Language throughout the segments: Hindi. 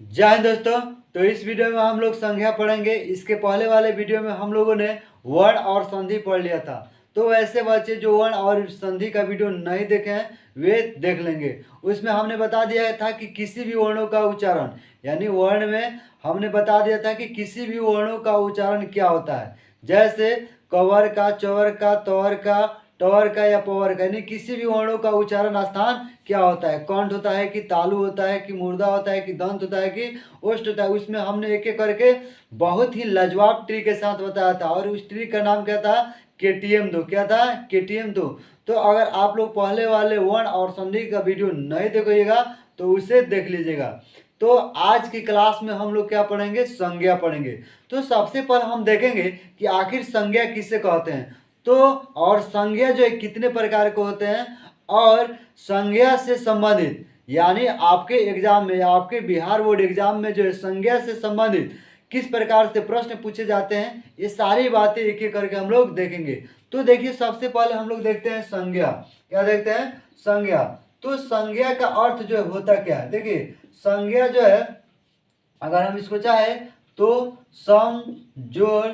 जय हिंद दोस्तों। तो इस वीडियो में हम लोग संज्ञा पढ़ेंगे। इसके पहले वाले वीडियो में हम लोगों ने वर्ण और संधि पढ़ लिया था। तो वैसे बच्चे जो वर्ण और संधि का वीडियो नहीं देखे हैं वे देख लेंगे। उसमें हमने बता दिया था कि किसी भी वर्णों का उच्चारण, यानी वर्ण में हमने बता दिया था कि किसी भी वर्णों का उच्चारण क्या होता है। जैसे कवर का, चौर का, तौर का, टॉर का या पवर का, यानी किसी भी वर्णों का उच्चारण स्थान क्या होता है। कंठ होता है कि तालु होता है कि मुर्दा होता है कि दंत होता है कि ओष्ठ होता है। उसमें हमने एक एक करके बहुत ही लाजवाब ट्री के साथ बताया था और उस ट्री का नाम क्या था, KTM2। क्या था, KTM2। तो अगर आप लोग पहले वाले वर्ण और संधि का वीडियो नहीं देखिएगा तो उसे देख लीजिएगा। तो आज की क्लास में हम लोग क्या पढ़ेंगे, संज्ञा पढ़ेंगे। तो सबसे पहले हम देखेंगे कि आखिर संज्ञा किसे कहते हैं। तो और संज्ञा जो है कितने प्रकार के होते हैं, और संज्ञा से संबंधित, यानी आपके एग्जाम में, आपके बिहार बोर्ड एग्जाम में जो है संज्ञा से संबंधित किस प्रकार से प्रश्न पूछे जाते हैं, ये सारी बातें एक एक करके हम लोग देखेंगे। तो देखिए सबसे पहले हम लोग देखते हैं संज्ञा। क्या देखते हैं, संज्ञा। तो संज्ञा का अर्थ जो है होता क्या है, देखिए संज्ञा जो है अगर हम इसको चाहे तो सम, जोड़,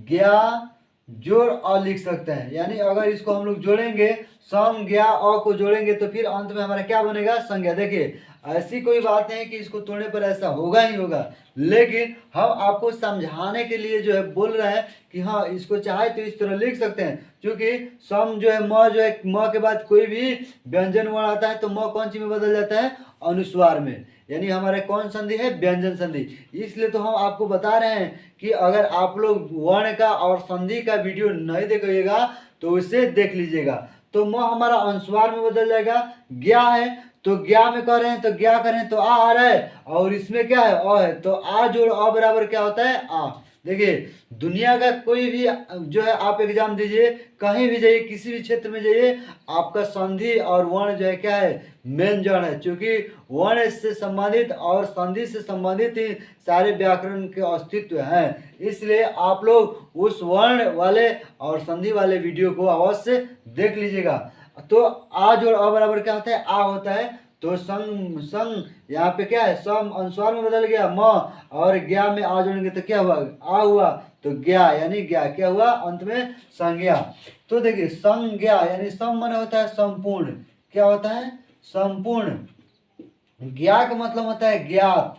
ज्ञा, जोड़ और लिख सकते हैं। यानी अगर इसको हम लोग जोड़ेंगे, सम, ज्ञा, अ को जोड़ेंगे तो फिर अंत में हमारा क्या बनेगा, संज्ञा। देखिए ऐसी कोई बात नहीं है कि इसको तोड़ने पर ऐसा होगा ही होगा, लेकिन हम आपको समझाने के लिए जो है बोल रहे हैं कि हाँ इसको चाहे तो इस तरह लिख सकते हैं। क्योंकि सम जो है, म जो है, म के बाद कोई भी व्यंजन वर्ण आता है तो म कौन सी में बदल जाता है, अनुस्वार में। यानी हमारे कौन संधि है, व्यंजन संधि। इसलिए तो हम आपको बता रहे हैं कि अगर आप लोग वर्ण का और संधि का वीडियो नहीं देखिएगा तो उसे देख लीजिएगा। तो म हमारा अनुस्वार में बदल जाएगा। ज्ञा है तो ज्ञा में कर रहे हैं तो ज्ञा करें तो आ रहा है, और इसमें क्या है, अ है। तो आ जोड़ अ बराबर क्या होता है, आ। देखिए दुनिया का कोई भी जो है आप एग्जाम दीजिए, कहीं भी जाइए, किसी भी क्षेत्र में जाइए, आपका संधि और वर्ण जो है क्या है, मेन जड़ है। क्योंकि वर्ण से संबंधित और संधि से संबंधित ही सारे व्याकरण के अस्तित्व हैं। इसलिए आप लोग उस वर्ण वाले और संधि वाले वीडियो को अवश्य देख लीजिएगा। तो आ जोड़ अ बराबर क्या होता है, आ होता है। तो संग संग यहाँ पे क्या है, सम अनुस्वार में बदल गया म, और ज्ञा में आ जोड़ेंगे तो क्या हुआ, आ हुआ। तो ज्ञा यानी ज्ञा क्या हुआ, अंत में संज्ञा। तो देखिए संज्ञा यानी सम मन होता है संपूर्ण। क्या होता है, संपूर्ण। ज्ञा का मतलब होता है ज्ञात।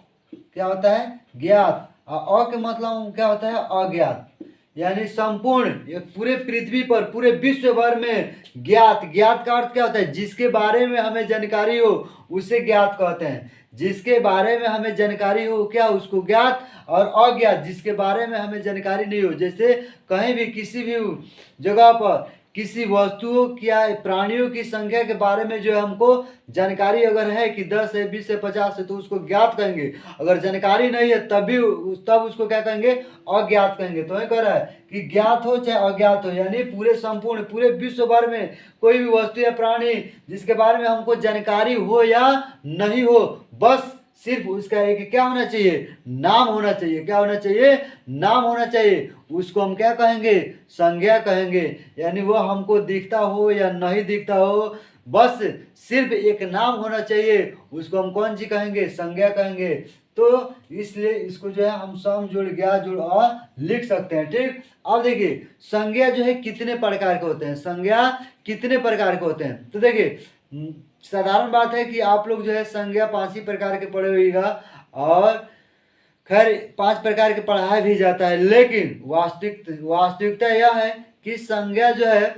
क्या होता है, ज्ञात। और अ के मतलब क्या होता है, अज्ञात। यानी संपूर्ण, ये पूरे पृथ्वी पर, पूरे विश्व भर में ज्ञात। ज्ञात का अर्थ क्या होता है, जिसके बारे में हमें जानकारी हो उसे ज्ञात कहते हैं। जिसके बारे में हमें जानकारी हो क्या, उसको ज्ञात। और अज्ञात जिसके बारे में हमें जानकारी नहीं हो, जैसे कहीं भी किसी भी जगह पर किसी वस्तुओं या प्राणियों की संख्या के बारे में जो है हमको जानकारी अगर है कि 10 है, 20 है, 50 है, तो उसको ज्ञात कहेंगे। अगर जानकारी नहीं है तब उसको क्या कहेंगे, अज्ञात कहेंगे। तो ये कह रहा है कि ज्ञात हो चाहे अज्ञात हो, यानी पूरे संपूर्ण पूरे विश्व भर में कोई भी वस्तु या प्राणी जिसके बारे में हमको जानकारी हो या नहीं हो, बस सिर्फ उसका एक क्या होना चाहिए, नाम होना चाहिए। क्या होना चाहिए, नाम होना चाहिए। उसको हम क्या कहेंगे, संज्ञा कहेंगे। यानी वो हमको दिखता हो या नहीं दिखता हो, बस सिर्फ एक नाम होना चाहिए, उसको हम कौन सी कहेंगे, संज्ञा कहेंगे। तो इसलिए इसको जो है हम सम जोड़ ज्ञा जोड़ अ लिख सकते हैं। ठीक। अब देखिए संज्ञा जो है कितने प्रकार के होते हैं, संज्ञा कितने प्रकार के होते हैं। तो देखिए साधारण बात है कि आप लोग जो है संज्ञा 5 ही प्रकार के पढ़े होइएगा, और खैर 5 प्रकार के पढ़ाया भी जाता है। लेकिन वास्तविकता यह है कि संज्ञा जो है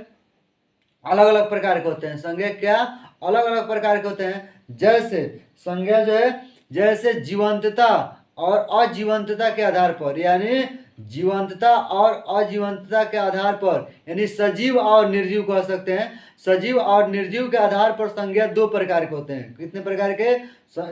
अलग अलग प्रकार के होते हैं। संज्ञा क्या, अलग अलग प्रकार के होते हैं। जैसे संज्ञा जो है, जैसे जीवंतता और अजीवंतता के आधार पर, यानी जीवंतता और अजीवंतता के आधार पर, यानी सजीव और निर्जीव कह सकते हैं। सजीव और निर्जीव के आधार पर संज्ञा 2 प्रकार के होते हैं। कितने प्रकार के,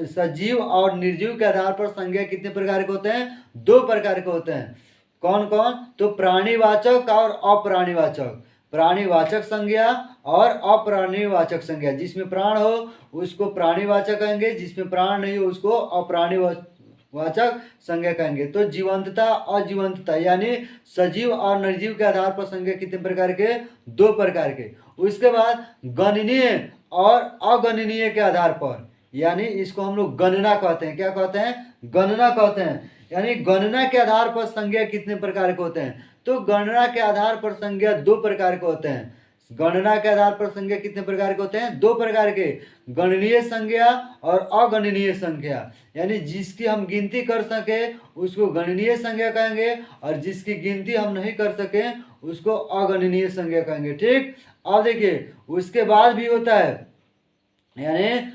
सजीव और निर्जीव के आधार पर संज्ञा कितने प्रकार के होते हैं, 2 प्रकार के होते हैं। कौन कौन, तो प्राणीवाचक और अप्राणीवाचक। प्राणीवाचक संज्ञा और अप्राणीवाचक संज्ञा। जिसमें प्राण हो उसको प्राणीवाचक कहेंगे, जिसमें प्राण नहीं हो उसको अप्राणीवाचक संज्ञा कहेंगे। तो जीवंतता अजीवंतता यानी सजीव और निर्जीव के आधार पर संज्ञा कितने प्रकार के, 2 प्रकार के। उसके बाद गणनीय और अगणनीय के आधार पर, यानी इसको हम लोग गणना कहते हैं। क्या कहते हैं? गणना कहते हैं। यानी गणना के आधार पर संज्ञा कितने प्रकार के होते हैं? तो गणना के आधार पर संज्ञा दो प्रकार के होते हैं। गणना के आधार पर संज्ञा कितने प्रकार के होते हैं? दो प्रकार के, गणनीय संज्ञा और अगणनीय संज्ञा। यानी जिसकी हम गिनती कर सके उसको गणनीय संज्ञा कहेंगे, और जिसकी गिनती हम नहीं कर सके उसको अगणनीय संज्ञा कहेंगे। ठीक। अब देखिए उसके बाद भी होता है, यानी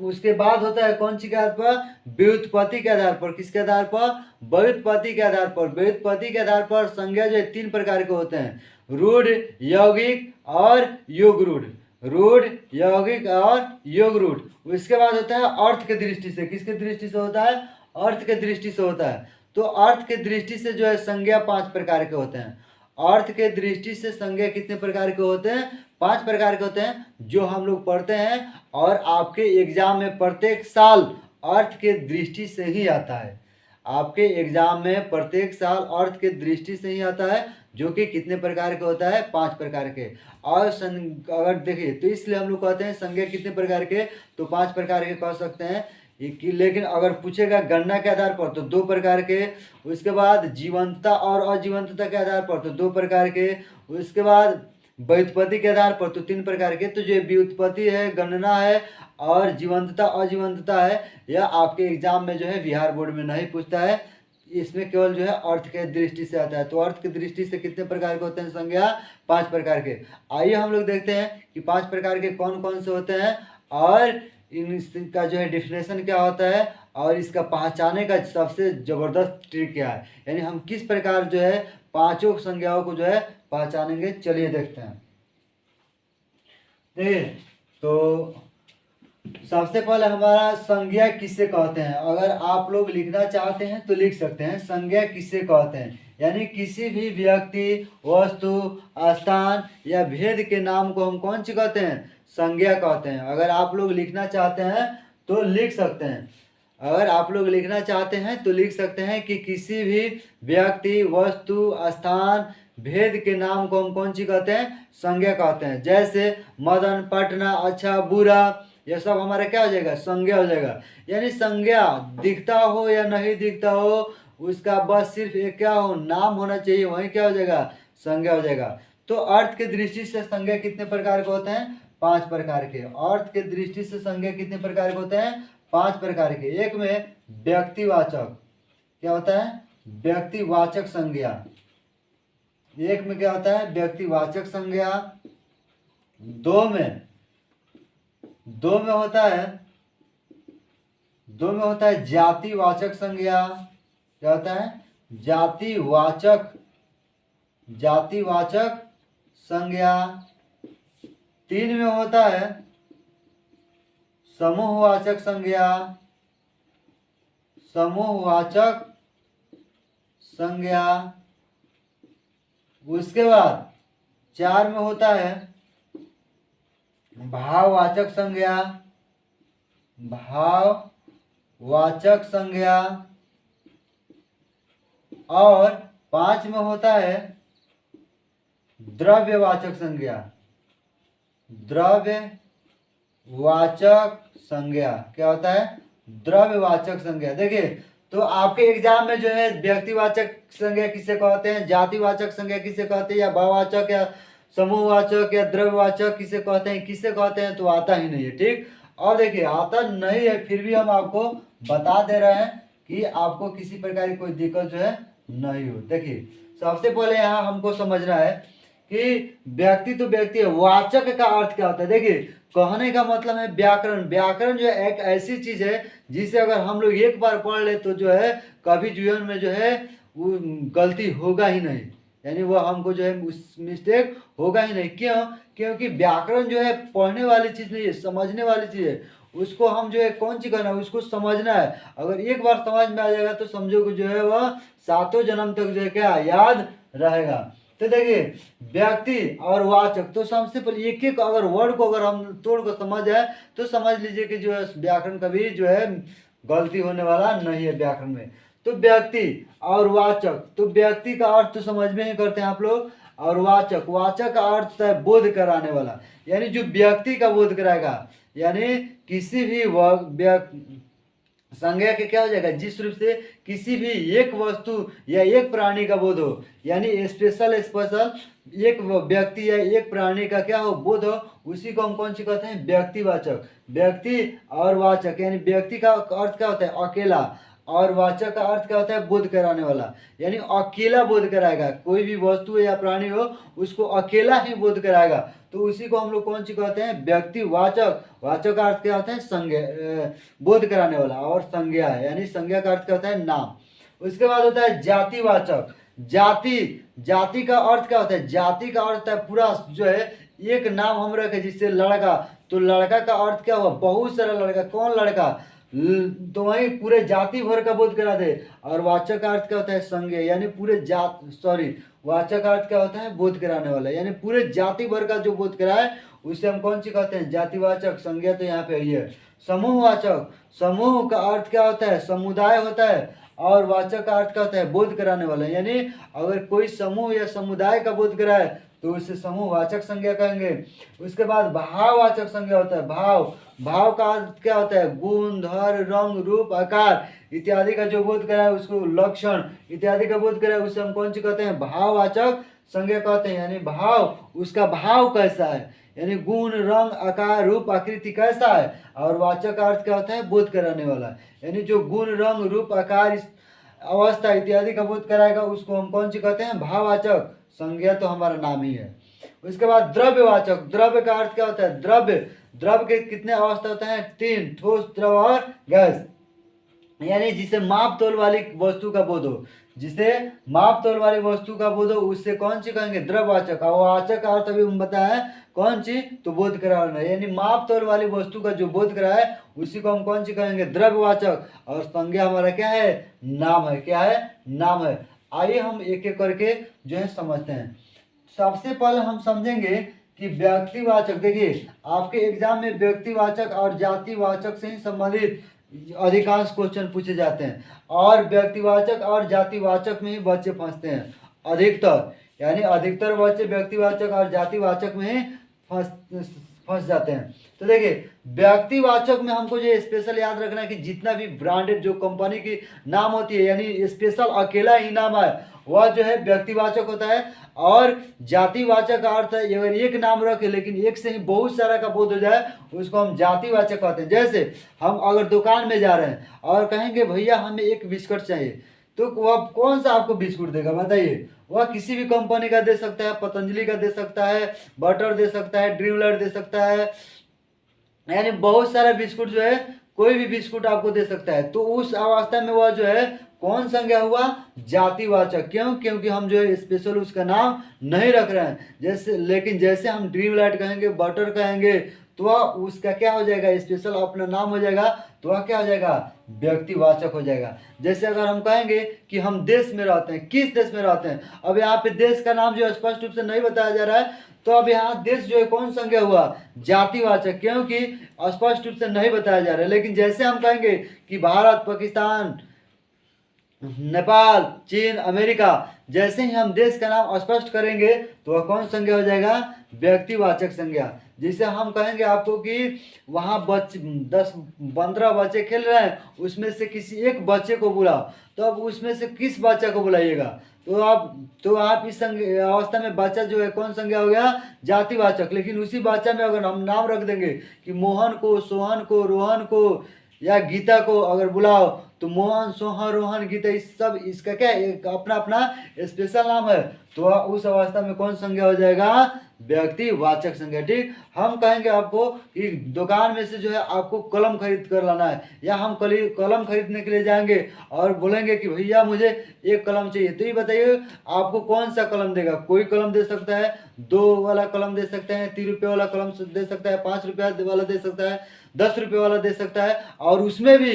उसके बाद होता है कौन सी के आधार पर? व्युत्पत्ति के आधार पर। किसके आधार पर? व्युत्पत्ति के आधार पर। व्युत्पत्ति के आधार पर संज्ञा जो है तीन प्रकार के होते हैं, रूढ़, यौगिक और योग रूढ़। रूढ़, यौगिक और योग रूढ़। उसके बाद होता है अर्थ के दृष्टि से। किसके दृष्टि से होता है? अर्थ के दृष्टि से होता है। तो अर्थ के दृष्टि से जो है संज्ञा पांच प्रकार के होते हैं। अर्थ के दृष्टि से संज्ञा कितने प्रकार के होते हैं? पांच प्रकार के होते हैं, जो हम लोग पढ़ते हैं और आपके एग्जाम में प्रत्येक साल अर्थ के दृष्टि से ही आता है। आपके एग्जाम में प्रत्येक साल अर्थ के दृष्टि से ही आता है, जो कि कितने प्रकार के होता है? पांच प्रकार के। और अगर देखिए तो इसलिए हम लोग कहते हैं संज्ञा कितने प्रकार के? तो पांच प्रकार के कह सकते हैं। लेकिन अगर पूछेगा गणना के आधार पर तो दो प्रकार के। उसके बाद जीवंतता और अजीवंतता के आधार पर तो दो प्रकार के। उसके बाद व्युत्पत्ति के आधार पर तो तीन प्रकार के। तो जो व्युत्पत्ति है, गणना है और जीवंतता अजीवंतता है, यह आपके एग्जाम में जो है बिहार बोर्ड में नहीं पूछता है। इसमें केवल जो है अर्थ के दृष्टि से आता है। तो अर्थ की दृष्टि से कितने प्रकार के होते हैं संज्ञा? पांच प्रकार के। आइए हम लोग देखते हैं कि पांच प्रकार के कौन कौन से होते हैं और इनका जो है डिफिनेशन क्या होता है और इसका पहचाने का सबसे जबरदस्त ट्रिक क्या है, यानी हम किस प्रकार जो है पांचों संज्ञाओं को जो है पहचानेंगे। चलिए देखते हैं। देखिए तो सबसे पहले हमारा संज्ञा किससे कहते हैं। अगर आप लोग लिखना चाहते हैं तो लिख सकते हैं, संज्ञा किससे कहते हैं। यानी किसी भी व्यक्ति, वस्तु, स्थान या भेद के नाम को हम कौन सी कहते हैं? संज्ञा कहते हैं। अगर आप लोग लिखना चाहते हैं तो लिख सकते हैं। अगर आप लोग लिखना चाहते हैं तो लिख सकते हैं कि किसी भी व्यक्ति, वस्तु, स्थान, भेद के नाम को हम कौन सी कहते हैं? संज्ञा कहते हैं। जैसे मदन, पटना, अच्छा, बुरा, यह सब हमारा क्या हो जाएगा? संज्ञा हो जाएगा। यानी संज्ञा दिखता हो या नहीं दिखता हो, उसका बस सिर्फ एक क्या हो? नाम होना चाहिए, वही क्या हो जाएगा? संज्ञा हो जाएगा। तो अर्थ के दृष्टि से संज्ञा कितने प्रकार के होते हैं? पांच प्रकार के। अर्थ के दृष्टि से संज्ञा कितने प्रकार के होते हैं? पांच प्रकार के। एक में व्यक्तिवाचक, क्या होता है? व्यक्तिवाचक संज्ञा। एक में क्या होता है? व्यक्तिवाचक संज्ञा। दो में होता है जातिवाचक संज्ञा। क्या होता है? जातिवाचक संज्ञा। तीन में होता है समूहवाचक संज्ञा। उसके बाद चार में होता है भाववाचक संज्ञा। और पांच में होता है द्रव्यवाचक संज्ञा। क्या होता है? द्रव्यवाचक संज्ञा। देखिए तो आपके एग्जाम में जो है व्यक्तिवाचक संज्ञा किसे कहते हैं, जातिवाचक संज्ञा किसे कहते हैं, या भाववाचक या समूहवाचक या द्रव्यवाचक किसे कहते हैं तो आता ही नहीं है। ठीक। और देखिए आता नहीं है फिर भी हम आपको बता दे रहे हैं कि आपको किसी प्रकार की कोई दिक्कत जो है नहीं हो। देखिए सबसे पहले यहाँ हमको समझना है कि व्यक्ति तो व्यक्ति है, वाचक का अर्थ क्या होता है। देखिए कहने का मतलब है व्याकरण। व्याकरण जो है एक ऐसी चीज है जिसे अगर हम लोग एक बार पढ़ ले तो जो है कभी जीवन में जो है वो गलती होगा ही नहीं, यानी वो हमको जो है मिस्टेक होगा ही नहीं। क्यों? क्योंकि व्याकरण जो है पढ़ने वाली चीज नहीं है, समझने वाली चीज है। उसको हम जो है कौन सी करना है, उसको समझना है। अगर एक बार समझ में आ जाएगा तो समझो कि जो है वह सातों जन्म तक जो है क्या याद रहेगा। तो देखिए व्यक्ति और वाचक, तो सबसे पहले एक एक अगर वर्ड को अगर हम तोड़ कर समझ जाए तो समझ लीजिए कि जो है व्याकरण कभी जो है गलती होने वाला नहीं है व्याकरण में। तो व्यक्ति और वाचक, तो व्यक्ति का अर्थ तो समझ में ही करते हैं आप लोग, और वाचक का अर्थ है बोध कराने वाला, यानी जो व्यक्ति का बोध कराएगा, यानी किसी भी संज्ञा के क्या हो जाएगा, जिस रूप से किसी भी एक वस्तु या एक प्राणी का बोध हो, यानी स्पेशल स्पेशल एक व्यक्ति या एक प्राणी का क्या हो, बोध हो, उसी को हम कौन सी कहते हैं, व्यक्तिवाचक। व्यक्ति और वाचक, यानी व्यक्ति का अर्थ क्या होता है, अकेला, और वाचक का अर्थ क्या होता है, बोध कराने वाला, यानी अकेला बोध कराएगा। कोई भी वस्तु या प्राणी हो उसको अकेला ही बोध कराएगा, तो उसी को हम लोग कौन सी कहते हैं, व्यक्तिवाचक। वाचक का अर्थ क्या होता है, संज्ञा, बोध कराने वाला, और संज्ञा है यानी संज्ञा का अर्थ क्या होता है, नाम। उसके बाद होता है जातिवाचक। जाति, जाति का अर्थ क्या होता है, जाति का अर्थ है पूरा जो है एक नाम हम रखे, जिससे लड़का, तो लड़का का अर्थ क्या हुआ, बहुत सारा लड़का, कौन लड़का, तो वही पूरे जाति भर का बोध करा दे। और वाचक का अर्थ क्या होता है, संज्ञा, यानी पूरे जात, सॉरी, वाचक का अर्थ क्या होता है, बोध कराने वाला, यानी पूरे जाति भर का जो बोध कराए उसे हम कौन सी कहते हैं, जातिवाचक। संज्ञा तो यहाँ पे है। समूहवाचक, समूह का अर्थ क्या होता है, समुदाय होता है, और वाचक का अर्थ क्या होता है, बोध कराने वाला, यानी अगर कोई समूह या समुदाय का बोध कराए तो उसे समूहवाचक संज्ञा कहेंगे। उसके बाद भाववाचक संज्ञा होता है। भाव, भाव का अर्थ क्या होता है, गुण, धर, रंग, रूप, आकार इत्यादि का जो बोध कराए उसको, लक्षण इत्यादि का बोध कराए उसे हम कौन सी कहते हैं, भाववाचक संज्ञा कहते हैं। यानी भाव, उसका भाव कैसा है, यानी गुण, रंग, आकार, रूप, आकृति कैसा है, और वाचक का अर्थ क्या होता है, बोध कराने वाला, यानी जो गुण, रंग, रूप, आकार, अवस्था इत्यादि का बोध कराएगा उसको हम कौन सी कहते हैं, भाववाचक। संज्ञा तो हमारा नाम ही है। उसके बाद द्रव्यवाचक। द्रव्य का अर्थ क्या होता है, द्रव्य, द्रव्य के कितने अवस्था होते हैं, 3, ठोस, द्रव और गैस, यानी जिसे माप तोल वाली वस्तु का बोध हो, जिसे माप तोल वाली वस्तु का बोध हो उससे कौन सी कहेंगे, द्रव्यवाचक। और वाचक का अर्थ अभी हम बताया कौन सी, तो बोध कराना, यानी माप तोल वाली वस्तु का जो बोध कराए उसी को हम कौन सी कहेंगे, द्रव्यवाचक। और संज्ञा हमारा क्या है, नाम है, क्या है, नाम है। आइए हम एक एक करके जो है समझते हैं। सबसे पहले हम समझेंगे कि व्यक्तिवाचक। देखिए आपके एग्जाम में व्यक्तिवाचक और जातिवाचक से ही संबंधित अधिकांश क्वेश्चन पूछे जाते हैं, और व्यक्तिवाचक और जातिवाचक में ही बच्चे फंसते हैं अधिकतर, यानी अधिकतर बच्चे व्यक्तिवाचक और जातिवाचक में ही फंस जाते हैं। तो देखिए व्यक्तिवाचक में हमको जो स्पेशल याद रखना है कि जितना भी ब्रांडेड जो कंपनी की नाम होती है, यानी स्पेशल अकेला ही नाम है, वह जो है व्यक्तिवाचक होता है। और जातिवाचक का अर्थ है अगर एक नाम रखे लेकिन एक से ही बहुत सारा का बोध हो जाए उसको हम जातिवाचक कहते हैं। जैसे हम अगर दुकान में जा रहे हैं और कहेंगे भैया हमें एक बिस्कुट चाहिए, तो वह कौन सा आपको बिस्कुट देगा बताइए, वह किसी भी कंपनी का दे सकता है, पतंजलि का दे सकता है, बटर दे सकता है, ड्रीमलाइट दे सकता है, यानी बहुत सारा बिस्कुट जो है कोई भी बिस्कुट आपको दे सकता है। तो उस अवस्था में वह जो है कौन संज्ञा हुआ, जातिवाचक। क्यों, क्योंकि हम जो है स्पेशल उसका नाम नहीं रख रहे हैं। जैसे लेकिन जैसे हम ड्रीमलाइट कहेंगे, बटर कहेंगे, तो वह उसका क्या हो जाएगा, स्पेशल अपना नाम हो जाएगा, तो वह क्या हो जाएगा, व्यक्तिवाचक हो जाएगा। जैसे अगर हम कहेंगे कि हम देश में रहते हैं, किस देश में रहते हैं, अब यहाँ पे देश का नाम जो स्पष्ट रूप से नहीं बताया जा रहा है, तो अब यहाँ देश जो है कौन संज्ञा हुआ, जातिवाचक, क्योंकि स्पष्ट रूप से नहीं बताया जा रहा है। लेकिन जैसे हम कहेंगे कि भारत, पाकिस्तान, नेपाल, चीन, अमेरिका, जैसे ही हम देश का नाम स्पष्ट करेंगे तो वह कौन संज्ञा हो जाएगा, व्यक्तिवाचक संज्ञा। जैसे हम कहेंगे आपको कि वहाँ बच्चे 10-15 बच्चे खेल रहे हैं, उसमें से किसी एक बच्चे को बुलाओ, तो अब उसमें से किस बच्चे को बुलाइएगा, तो आप इस अवस्था में बच्चा जो है कौन संज्ञा हो गया, जातिवाचक। लेकिन उसी बच्चा में अगर हम नाम रख देंगे कि मोहन को, सोहन को, रोहन को या गीता को अगर बुलाओ, तो मोहन, सोहन, रोहन, गीता इस सब इसका क्या एक अपना अपना स्पेशल नाम है, तो उस अवस्था में कौन संज्ञा हो जाएगा, व्यक्तिवाचक संज्ञा। ठीक, हम कहेंगे आपको कि दुकान में से जो है आपको कलम खरीद कर लाना है, या हम कलम खरीदने के लिए जाएंगे और बोलेंगे कि भैया मुझे एक कलम चाहिए, तो ये बताइए आपको कौन सा कलम देगा। कोई कलम दे सकता है, 2 वाला कलम दे सकते हैं, 3 रुपये वाला कलम दे सकता है, 5 रुपये वाला दे सकता है, 10 रुपये वाला दे सकता है, और उसमें भी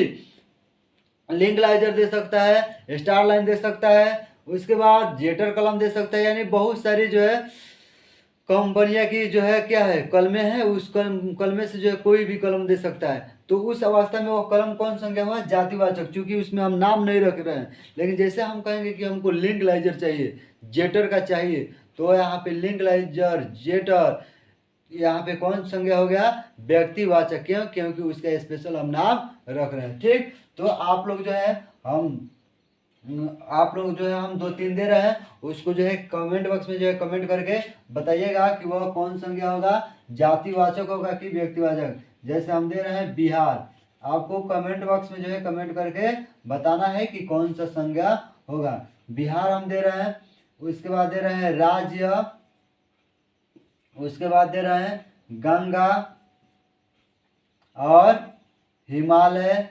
लिंक लाइजर दे सकता है, स्टार लाइन दे सकता है, उसके बाद जेटर कलम दे सकता है, यानी बहुत सारी जो है कंपनियां की जो है क्या है कलमे हैं, उस कलमे से जो है कोई भी कलम दे सकता है। तो उस अवस्था में वो कलम कौन संज्ञा हुआ, जातिवाचक, क्योंकि उसमें हम नाम नहीं रख रहे हैं। लेकिन जैसे हम कहेंगे कि हमको लिंक लाइजर चाहिए, जेटर का चाहिए, तो यहाँ पे लिंक लाइजर, जेटर यहाँ पे कौन संज्ञा हो गया, व्यक्तिवाचक। क्यों? क्योंकि उसका स्पेशल हम नाम रख रहे हैं। ठीक, तो आप लोग जो है हम 2-3 दे रहे हैं, उसको जो है कमेंट बॉक्स में जो है कमेंट करके बताइएगा कि वह कौन संज्ञा होगा, जातिवाचक होगा कि व्यक्तिवाचक। जैसे हम दे रहे हैं बिहार, आपको कमेंट बॉक्स में जो है कमेंट करके बताना है कि कौन सा संज्ञा होगा। बिहार हम दे रहे हैं, उसके बाद दे रहे हैं राज्य, उसके बाद दे रहे हैं गंगा और हिमालय।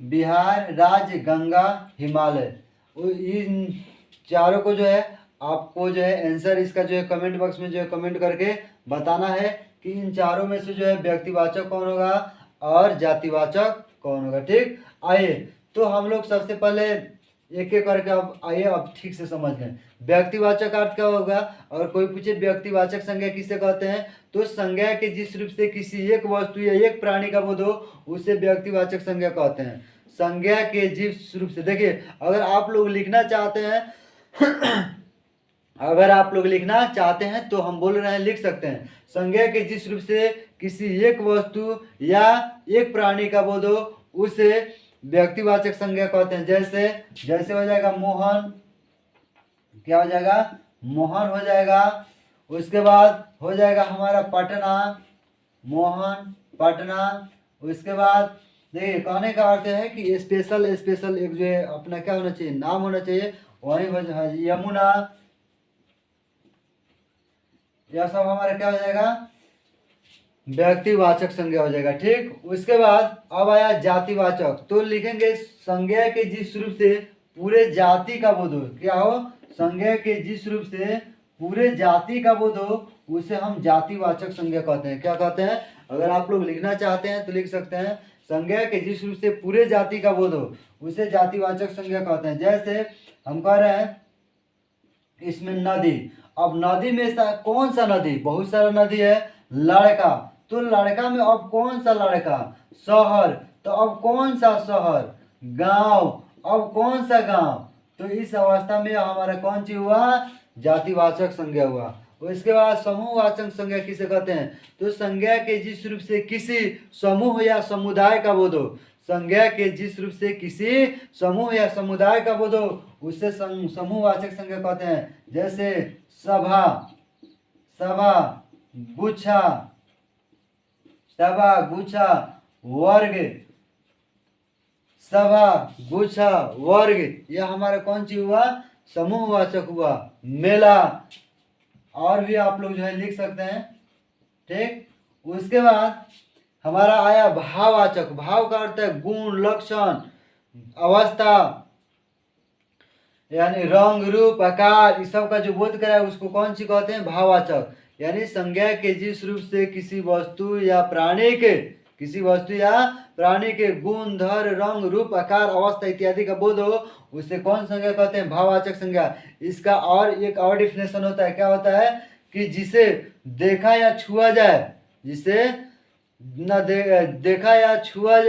बिहार, राज्य, गंगा, हिमालय, इन चारों को जो है आपको जो है आंसर इसका जो है कमेंट बॉक्स में जो है कमेंट करके बताना है कि इन चारों में से जो है व्यक्तिवाचक कौन होगा और जातिवाचक कौन होगा। ठीक, आइए तो हम लोग सबसे पहले एक एक करके अब ठीक से समझ लें। व्यक्तिवाचक अर्थ क्या होगा, और कोई पूछे व्यक्तिवाचक संज्ञा किसे कहते हैं, तो संज्ञा के जिस रूप से किसी एक वस्तु या एक प्राणी का बोध हो उसे व्यक्तिवाचक संज्ञा कहते हैं। संज्ञा के जिस रूप से, देखिए अगर आप लोग लिखना चाहते हैं अगर आप लोग लिखना चाहते हैं तो हम बोल रहे हैं, लिख सकते हैं। संज्ञा के जिस रूप से किसी एक वस्तु या एक प्राणी का बोध हो उसे व्यक्तिवाचक संज्ञा कहते हैं। जैसे हो जाएगा मोहन, क्या हो जाएगा, मोहन हो जाएगा। उसके बाद हो जाएगा हमारा पटना, मोहन पटना। उसके बाद देखिए कहने का अर्थ है कि स्पेशल एक जो है अपना क्या होना चाहिए, नाम होना चाहिए। वही हो जाएगा यमुना, यह सब हमारा क्या हो जाएगा, व्यक्तिवाचक संज्ञा हो जाएगा। ठीक, उसके बाद अब आया जातिवाचक, तो लिखेंगे संज्ञा के जिस रूप से पूरे जाति का बोध हो, क्या हो, संज्ञा के जिस रूप से पूरे जाति का बोध हो उसे हम जातिवाचक संज्ञा कहते हैं। क्या कहते हैं, अगर आप लोग लिखना चाहते हैं तो लिख सकते हैं, संज्ञा के जिस रूप से पूरे जाति का बोध हो उसे जातिवाचक संज्ञा कहते हैं। जैसे हम कह रहे हैं इसमें नदी, अब नदी में कौन सा नदी, बहुत सारा नदी है। लड़का, तो लड़का में अब कौन सा लड़का, शहर, तो अब कौन सा शहर, गांव, अब कौन सा गांव। तो इस अवस्था में हमारा कौन चीज हुआ, जातिवाचक संज्ञा हुआ। इसके बाद समूहवाचक संज्ञा किसे कहते हैं, तो संज्ञा के जिस रूप से किसी समूह या समुदाय का बोध हो, संज्ञा के जिस रूप से किसी समूह या समुदाय का बोध हो उससे समूहवाचक संज्ञा कहते हैं। जैसे सभा, गुच्छा, वर्ग, सभा, गुच्छा, वर्ग, यह हमारा कौन सी हुआ, समूहवाचक हुआ। मेला, और भी आप लोग जो है लिख सकते हैं। ठीक, उसके बाद हमारा आया भाववाचक, भाव का अर्थ है गुण, लक्षण, अवस्था, यानी रंग, रूप, आकार, इस सब का जो बोध कराए उसको कौन सी कहते हैं, भाववाचक। यानी संज्ञा के जिस रूप से किसी वस्तु या प्राणी के गुण, धर, रंग, रूप, आकार, अवस्था इत्यादि का बोध हो उसे कौन संज्ञा कहते हैं, भाववाचक संज्ञा। इसका और एक और डिफिनेशन होता है, क्या होता है कि जिसे देखा या छुआ जाए, जिसे न देखा या छुआ,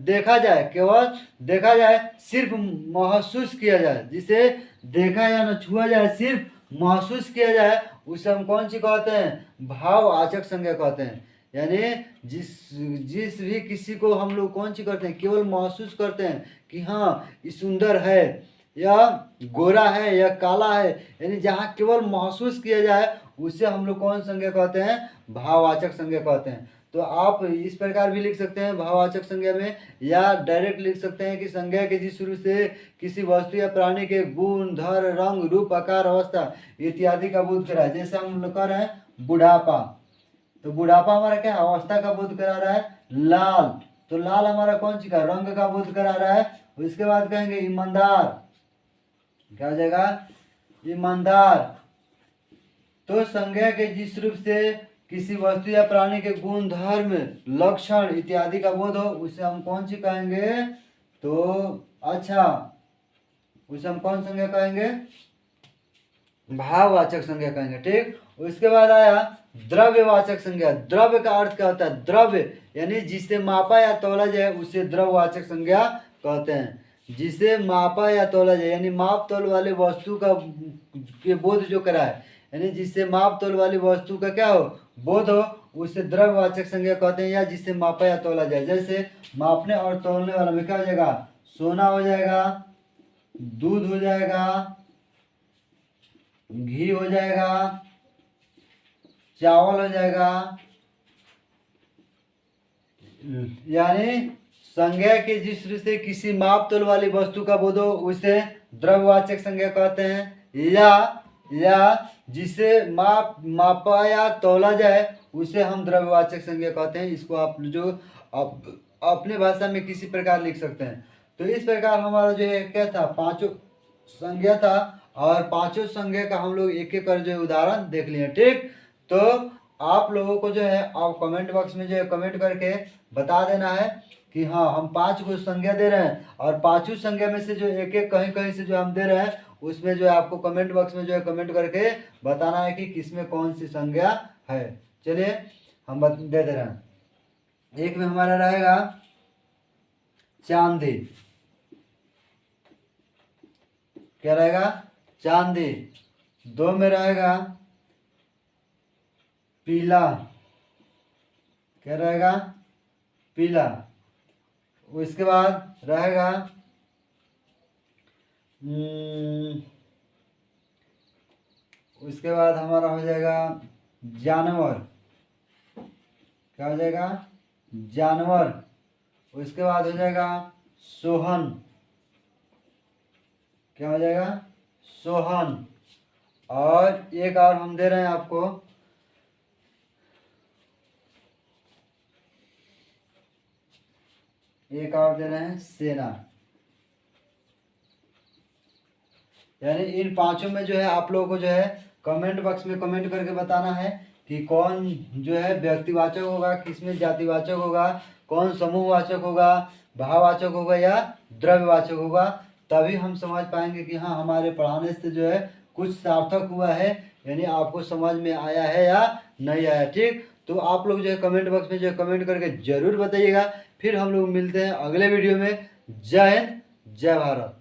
देखा जाए, केवल देखा जाए, सिर्फ महसूस किया जाए, जिसे देखा या न छुआ जाए, सिर्फ महसूस किया जाए, उसे हम कौन सी कहते हैं, भाववाचक संज्ञा कहते हैं। यानी जिस भी किसी को हम लोग कौन सी करते हैं, केवल महसूस करते हैं कि हाँ ये सुंदर है, या गोरा है, या काला है, यानी जहाँ केवल महसूस किया जाए उसे हम लोग कौन संज्ञा कहते हैं, भाववाचक संज्ञा कहते हैं। तो आप इस प्रकार भी लिख सकते हैं भाववाचक संज्ञा में, या डायरेक्ट लिख सकते हैं कि संज्ञा के जिस शुरू से किसी वस्तु या प्राणी के गुण, धर, रंग, रूप, आकार, अवस्था इत्यादि का बोध कराए। जैसे हम लोग कह रहे हैं बुढ़ापा, तो बुढ़ापा हमारा क्या अवस्था का बोध करा रहा है। लाल, तो लाल हमारा कौन सी का, रंग का बोध करा रहा है। उसके बाद कहेंगे ईमानदार, क्या हो जाएगा, ईमानदार। तो संज्ञा के जिस रूप से किसी वस्तु या प्राणी के गुण, धर्म, लक्षण इत्यादि का बोध हो उसे हम कौन सी कहेंगे, तो अच्छा उसे हम कौन संज्ञा कहेंगे, भाववाचक संज्ञा कहेंगे। ठीक, उसके बाद आया द्रव्यवाचक संज्ञा। द्रव्य का अर्थ क्या होता है, द्रव्य यानी जिसे मापा या तौला जाए उसे द्रव्यवाचक संज्ञा कहते हैं। जिसे मापा या तौला जाए यानी माप तौल वाले वस्तु का के बोध जो कराए, यानी जिससे माप तोल वाली वस्तु का क्या हो, बोध हो, उसे द्रव्यवाचक संज्ञा कहते हैं, या जिससे मापा या तोला जाए। जैसे मापने और तोलने वाला में क्या हो जाएगा, सोना हो जाएगा, दूध हो जाएगा, घी हो जाएगा, चावल हो जाएगा। यानी संज्ञा के जिस से किसी माप तोल वाली वस्तु का बोध हो उसे द्रव्यवाचक संज्ञा कहते हैं, या जिसे मापा या तोला जाए उसे हम द्रव्यवाचक संज्ञा कहते हैं। इसको आप जो अपने भाषा में किसी प्रकार लिख सकते हैं। तो इस प्रकार हमारा जो है क्या था, पांचों संज्ञा था, और पांचों संज्ञा का हम लोग एक एक कर जो उदाहरण देख लिए। ठीक, तो आप लोगों को जो है आप कमेंट बॉक्स में जो है कमेंट करके बता देना है कि हाँ हम 5 को संज्ञा दे रहे हैं, और पांचों संज्ञा में से जो एक एक कहीं कहीं से जो हम दे रहे हैं उसमें जो है आपको कमेंट बॉक्स में जो है कमेंट करके बताना है कि किसमें कौन सी संज्ञा है। चलिए हम दे रहे हैं। एक में हमारा रहेगा चांदी, क्या रहेगा, चांदी। 2 में रहेगा पीला, क्या रहेगा, पीला। उसके बाद रहेगा उसके बाद हमारा हो जाएगा जानवर, क्या हो जाएगा, जानवर। उसके बाद हो जाएगा सोहन, क्या हो जाएगा, सोहन। और एक और हम दे रहे हैं आपको, एक और दे रहे हैं सेना। यानी इन पांचों में जो है आप लोगों को जो है कमेंट बॉक्स में कमेंट करके बताना है कि कौन जो है व्यक्तिवाचक होगा, किसमें जातिवाचक होगा, कौन समूहवाचक होगा, भाववाचक होगा या द्रव्यवाचक होगा। तभी हम समझ पाएंगे कि हाँ हमारे पढ़ाने से जो है कुछ सार्थक हुआ है, यानी आपको समझ में आया है या नहीं आया। ठीक, तो आप लोग जो है कमेंट बॉक्स में जो है कमेंट करके जरूर बताइएगा। फिर हम लोग मिलते हैं अगले वीडियो में। जय हिंद, जय भारत।